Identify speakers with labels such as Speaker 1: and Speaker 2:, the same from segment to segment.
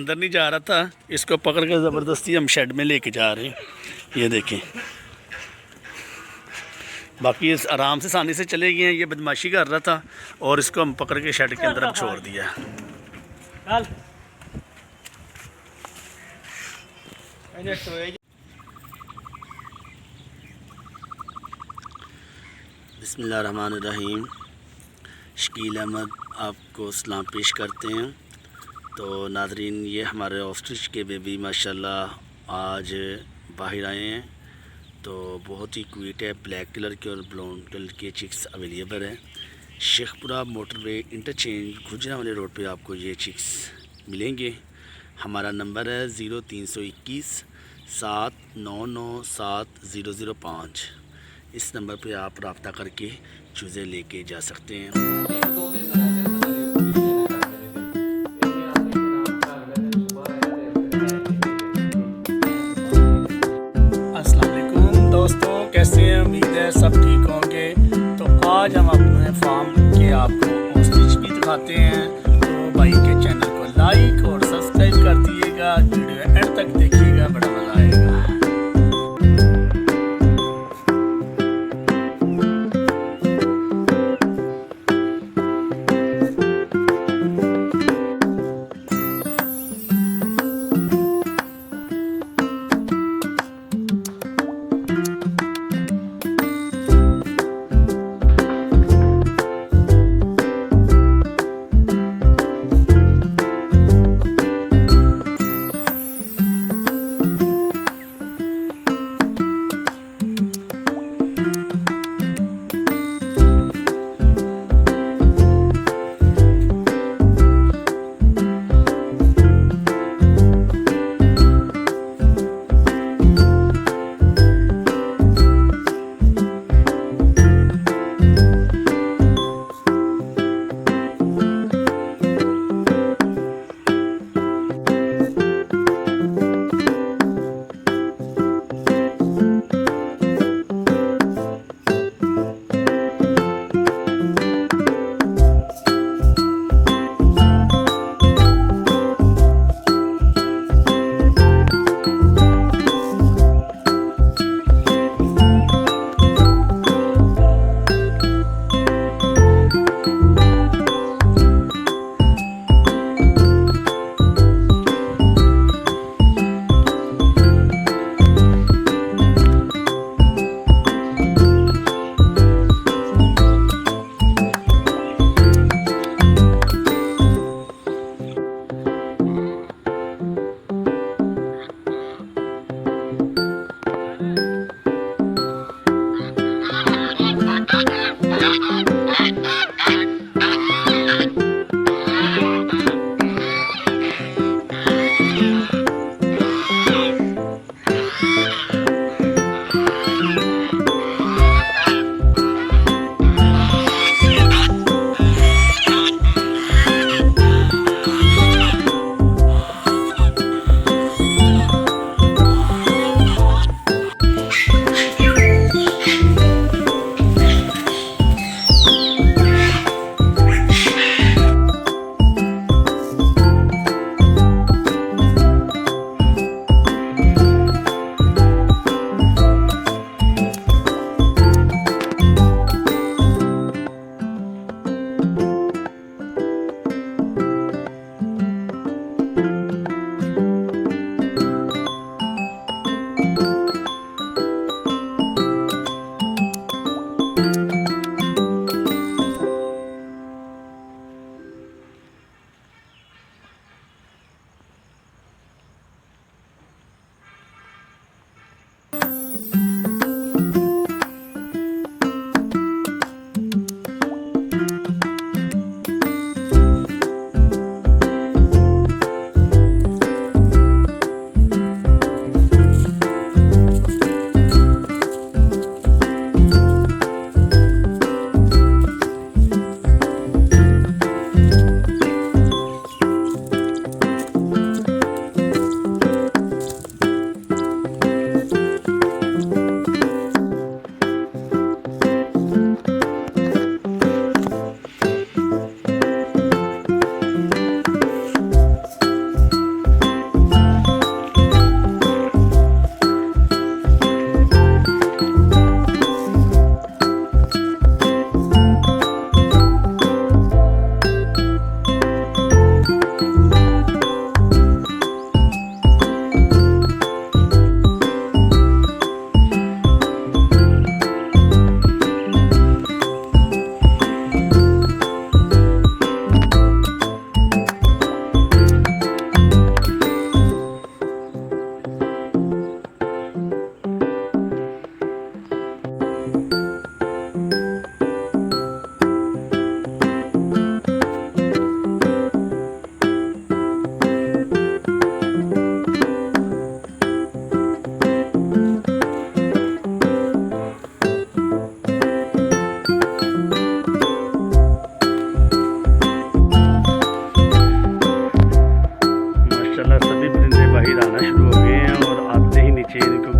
Speaker 1: अंदर नहीं जा रहा था, इसको पकड़ कर ज़बरदस्ती हम शेड में लेके जा रहे हैं। ये देखें, बाकी इस आराम से आसानी से चले गए हैं। ये बदमाशी कर रहा था और इसको हम पकड़ के शेड के अंदर अब छोड़ दिया। बिस्मिल्लाहिर्रहमानिर्रहीम। शकील अहमद आपको सलाम पेश करते हैं। तो नाज़रीन, ये हमारे ऑस्ट्रिच के बेबी माशाल्लाह आज बाहर आए हैं। तो बहुत ही क्यूट है, ब्लैक कलर के और ब्राउन कलर के चिक्स अवेलेबल हैं। Sheikhpura motorway interchange Gujranwala road पे आपको ये चिक्स मिलेंगे। हमारा नंबर है 0321 799 7005। इस नंबर पे आप रब्ता करके चूज़े लेके जा सकते हैं। दोस्तों, कैसे हैं? उम्मीद है सब ठीक होंगे। तो आज हम अपने फार्म के आपको ऑस्ट्रिच भी दिखाते हैं। तो भाई के चैनल को लाइक और सब्सक्राइब कर दिएगा, वीडियो एंड तक देखिएगा, बड़ा मज़ा आएगा।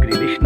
Speaker 1: ग्रीनिश